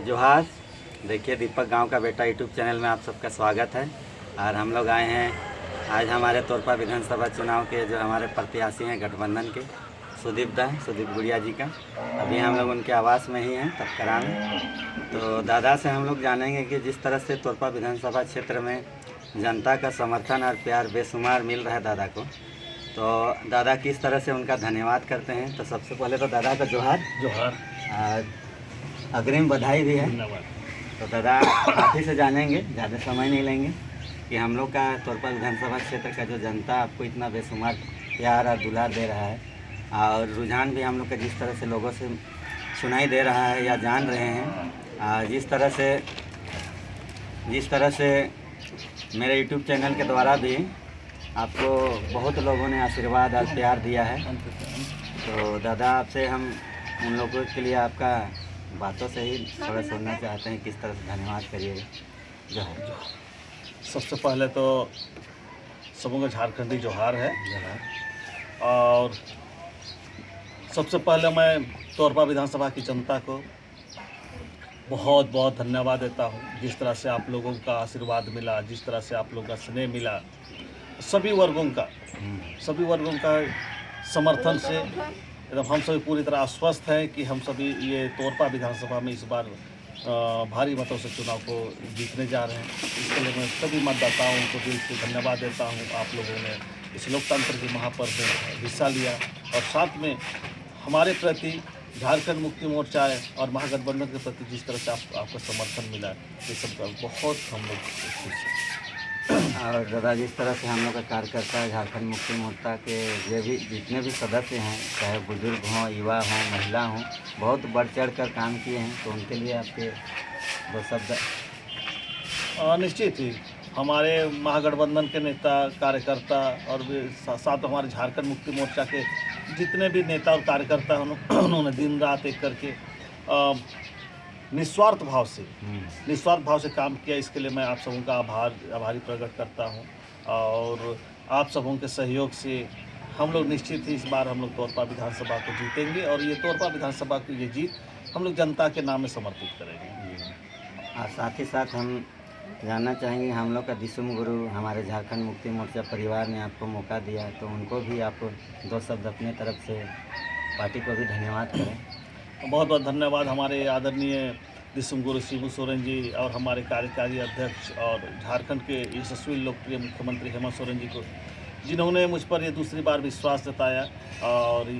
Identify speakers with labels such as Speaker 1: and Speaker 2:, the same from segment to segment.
Speaker 1: जोहार। देखिए, दीपक गांव का बेटा यूट्यूब चैनल में आप सबका स्वागत है। और हम लोग आए हैं आज हमारे तोरपा विधानसभा चुनाव के जो हमारे प्रत्याशी हैं गठबंधन के सुदीप गुड़िया जी का। अभी हम लोग उनके आवास में ही हैं तपकरा में। तो दादा से हम लोग जानेंगे कि जिस तरह से तोरपा विधानसभा क्षेत्र में जनता का समर्थन और प्यार बेशुमार मिल रहा है दादा को, तो दादा किस तरह से उनका धन्यवाद करते हैं। तो सबसे पहले तो दादा का जोहार। और अग्रिम बधाई भी है।
Speaker 2: धन्यवाद।
Speaker 1: तो दादा आप ही से जानेंगे, ज़्यादा समय नहीं लेंगे, कि हम लोग का तोरपा विधानसभा क्षेत्र का जो जनता आपको इतना बेशुमार प्यार और दुलार दे रहा है, और रुझान भी हम लोग का जिस तरह से लोगों से सुनाई दे रहा है या जान रहे हैं, जिस तरह से मेरे यूट्यूब चैनल के द्वारा भी आपको बहुत लोगों ने आशीर्वाद और प्यार दिया है। तो दादा आपसे हम उन लोगों के लिए आपका बातों से ही थोड़ा सुनना चाहते हैं, किस तरह से धन्यवाद करिएगा। जो है
Speaker 2: सबसे पहले तो सबों का झारखंडी जोहार है।
Speaker 1: जोहार।
Speaker 2: और सबसे पहले मैं तोरपा विधानसभा की जनता को बहुत बहुत धन्यवाद देता हूँ। जिस तरह से आप लोगों का आशीर्वाद मिला, जिस तरह से आप लोगों का स्नेह मिला, सभी वर्गों का समर्थन से एकदम हम सभी पूरी तरह आश्वस्त हैं कि हम सभी ये तोरपा विधानसभा में इस बार भारी मतों से चुनाव को जीतने जा रहे हैं। इसके लिए मैं सभी मतदाताओं को दिल से धन्यवाद देता हूं। आप लोगों ने इस लोकतंत्र के महापर्व में हिस्सा लिया और साथ में हमारे प्रति झारखंड मुक्ति मोर्चा और महागठबंधन के प्रति जिस तरह से आपका समर्थन मिला, ये सब बहुत हम लोग खुश हैं।
Speaker 1: और दादा जिस तरह से हम लोग का कार्यकर्ता है झारखंड मुक्ति मोर्चा के ये भी जितने भी सदस्य हैं, चाहे बुजुर्ग हों, युवा हों, महिला हों, बहुत बढ़ चढ़ कर काम किए हैं। तो उनके लिए आपके दो शब्द।
Speaker 2: निश्चित ही हमारे महागठबंधन के नेता कार्यकर्ता और साथ हमारे झारखंड मुक्ति मोर्चा के जितने भी नेता और कार्यकर्ता उन्होंने दिन रात एक करके निस्वार्थ भाव से काम किया। इसके लिए मैं आप सबों का आभारी प्रकट करता हूं। और आप सबों के सहयोग से हम लोग निश्चित ही इस बार हम लोग तोरपा विधानसभा को जीतेंगे और ये तोरपा विधानसभा की ये जीत हम लोग जनता के नाम में समर्पित करेंगे।
Speaker 1: और साथ ही साथ हम जानना चाहेंगे, हम लोग का दिसुम गुरु हमारे झारखंड मुक्ति मोर्चा परिवार ने आपको मौका दिया, तो उनको भी आप दो शब्द अपने तरफ से पार्टी को भी धन्यवाद करें।
Speaker 2: बहुत बहुत धन्यवाद हमारे आदरणीय दिसुम गुरु शिबू सोरेन जी और हमारे कार्यकारी अध्यक्ष और झारखंड के यशस्वी लोकप्रिय मुख्यमंत्री हेमंत सोरेन जी को, जिन्होंने मुझ पर ये दूसरी बार विश्वास जताया और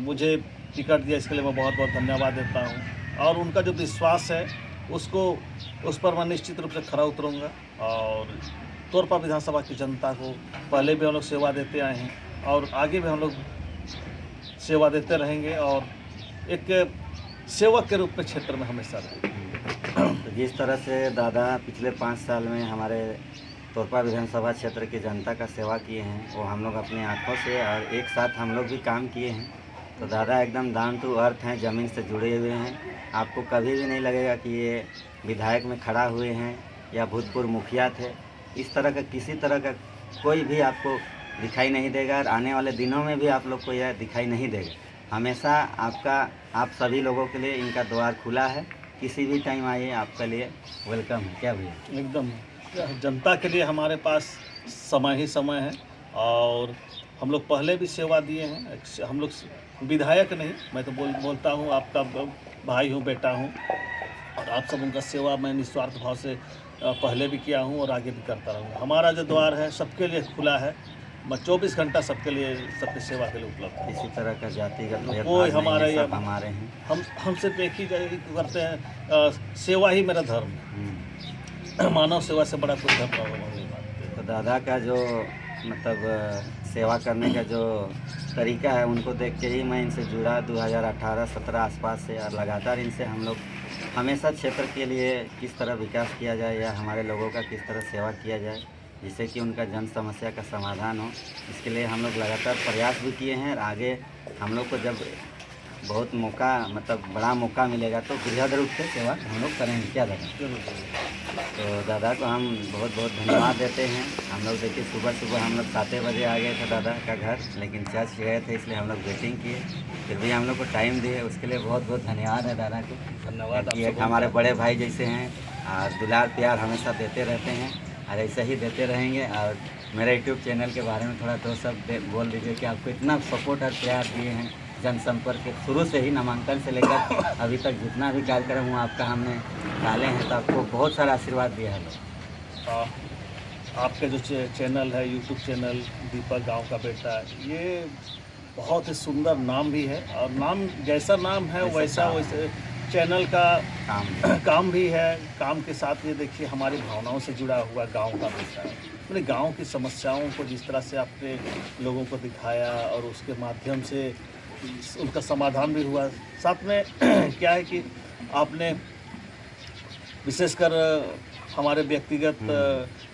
Speaker 2: मुझे टिकट दिया। इसके लिए मैं बहुत बहुत धन्यवाद देता हूँ। और उनका जो विश्वास है उस पर मैं निश्चित रूप से खरा उतरूँगा। और तोरपा विधानसभा की जनता को पहले भी हम लोग सेवा देते आए हैं और आगे भी हम लोग सेवा देते रहेंगे और एक सेवक के रूप में क्षेत्र में हमेशा रहेंगे।
Speaker 1: तो जिस तरह से दादा पिछले 5 साल में हमारे तोरपा विधानसभा क्षेत्र की जनता का सेवा किए हैं, वो हम लोग अपने आँखों से और एक साथ हम लोग भी काम किए हैं। तो दादा एकदम डाउन टू अर्थ हैं, ज़मीन से जुड़े हुए हैं। आपको कभी भी नहीं लगेगा कि ये विधायक में खड़ा हुए हैं या भूतपूर्व मुखिया थे। इस तरह का किसी तरह का कोई भी आपको दिखाई नहीं देगा और आने वाले दिनों में भी आप लोग को यह दिखाई नहीं देगा। हमेशा आप सभी लोगों के लिए इनका द्वार खुला है, किसी भी टाइम आइए, आपके लिए वेलकम है। क्या भैया?
Speaker 2: एकदम जनता के लिए हमारे पास समय ही समय है और हम लोग पहले भी सेवा दिए हैं। हम लोग विधायक नहीं, मैं तो बोलता हूँ आपका भाई हूँ, बेटा हूँ और आप सब उनका सेवा मैं निस्वार्थ भाव से पहले भी किया हूँ और आगे भी करता रहूँगा। हमारा जो द्वार है सबके लिए खुला है। मैं 24 घंटा सबके लिए, सबकी सेवा के लिए उपलब्ध है।
Speaker 1: किसी तरह का जातिगत
Speaker 2: कोई हमारे
Speaker 1: सब हमारे हैं।
Speaker 2: हम सिर्फ एक ही करते हैं, सेवा ही मेरा धर्म है। मानव सेवा से बड़ा कोई धर्म नहीं मानते।
Speaker 1: तो दादा का जो मतलब सेवा करने का जो तरीका है, उनको देख के ही मैं इनसे जुड़ा 2018-17 आसपास से। और लगातार इनसे हम लोग हमेशा क्षेत्र के लिए किस तरह विकास किया जाए या हमारे लोगों का किस तरह सेवा किया जाए, जिससे कि उनका जन समस्या का समाधान हो, इसके लिए हम लोग लगातार प्रयास भी किए हैं। और आगे हम लोग को जब बहुत मौका मतलब बड़ा मौका मिलेगा तो बृहद रूप से सेवा हम लोग करेंगे, क्या दादा?
Speaker 2: जरूर जरूर।
Speaker 1: तो दादा को हम बहुत बहुत धन्यवाद देते हैं। हम लोग देखिए सुबह सुबह हम लोग 7 बजे आ गए थे दादा का घर, लेकिन चर्च गए थे इसलिए हम लोग वेटिंग किए, फिर भी हम लोग को टाइम दिए, उसके लिए बहुत बहुत धन्यवाद है दादा को।
Speaker 2: धन्यवाद
Speaker 1: क्योंकि
Speaker 2: आप
Speaker 1: एक
Speaker 2: सबों
Speaker 1: हमारे
Speaker 2: का।
Speaker 1: बड़े भाई जैसे हैं और दुलार प्यार हमेशा देते रहते हैं और ऐसे ही देते रहेंगे। और मेरे यूट्यूब चैनल के बारे में थोड़ा दो शब्द बोल दीजिए कि आपको इतना सपोर्ट और प्यार दिए हैं जनसंपर्क के शुरू से ही, नामांकन से लेकर अभी तक जितना भी कार्यक्रम हुआ आपका हमने डाले हैं, तो आपको बहुत सारा आशीर्वाद दिया है लोग।
Speaker 2: आपका जो चैनल है, यूट्यूब चैनल दीपक गांव का बेटा, ये बहुत ही सुंदर नाम भी है और नाम जैसा नाम है वैसा वैसे चैनल का
Speaker 1: काम
Speaker 2: काम भी है। काम के साथ ये देखिए हमारी भावनाओं से जुड़ा हुआ गांव का बेटा है। अपने गांव की समस्याओं को जिस तरह से आपने लोगों को दिखाया और उसके माध्यम से उनका समाधान भी हुआ, साथ में क्या है कि आपने विशेषकर हमारे व्यक्तिगत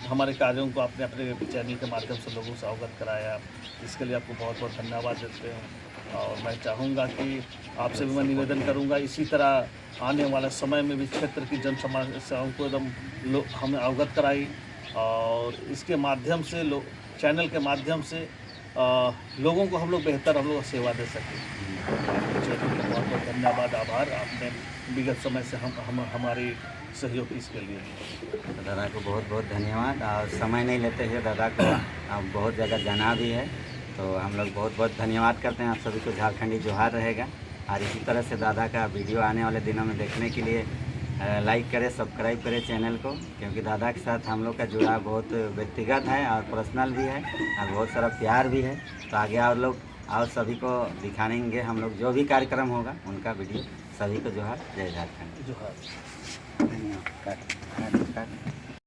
Speaker 2: हमारे कार्यों को आपने अपने चैनल के माध्यम से लोगों से अवगत कराया, इसके लिए आपको बहुत बहुत धन्यवाद देते हैं। और मैं चाहूँगा कि आपसे भी मैं निवेदन करूँगा इसी तरह आने वाले समय में भी क्षेत्र की जन समस्याओं को एकदम हमें अवगत कराई और इसके माध्यम से चैनल के माध्यम से लोगों को हम लोग बेहतर हम लोग सेवा दे सकें। चैनल का बहुत बहुत धन्यवाद, आभार। आपने विगत समय से हमारी सहयोग इसके लिए।
Speaker 1: तो दादा को बहुत बहुत धन्यवाद। और समय नहीं लेते हुए दादा को अब बहुत जगह जाना भी है, तो हम लोग बहुत बहुत धन्यवाद करते हैं। आप सभी को झारखंडी जोहार रहेगा। और इसी तरह से दादा का वीडियो आने वाले दिनों में देखने के लिए लाइक करें, सब्सक्राइब करें चैनल को, क्योंकि दादा के साथ हम लोग का जुड़ाव बहुत व्यक्तिगत है और पर्सनल भी है और बहुत सारा प्यार भी है। तो आगे और लोग और सभी को दिखाएंगे हम लोग, जो भी कार्यक्रम होगा उनका वीडियो। सभी को जोहार, जय झारखंड।
Speaker 2: जोहार।
Speaker 1: धन्यवाद।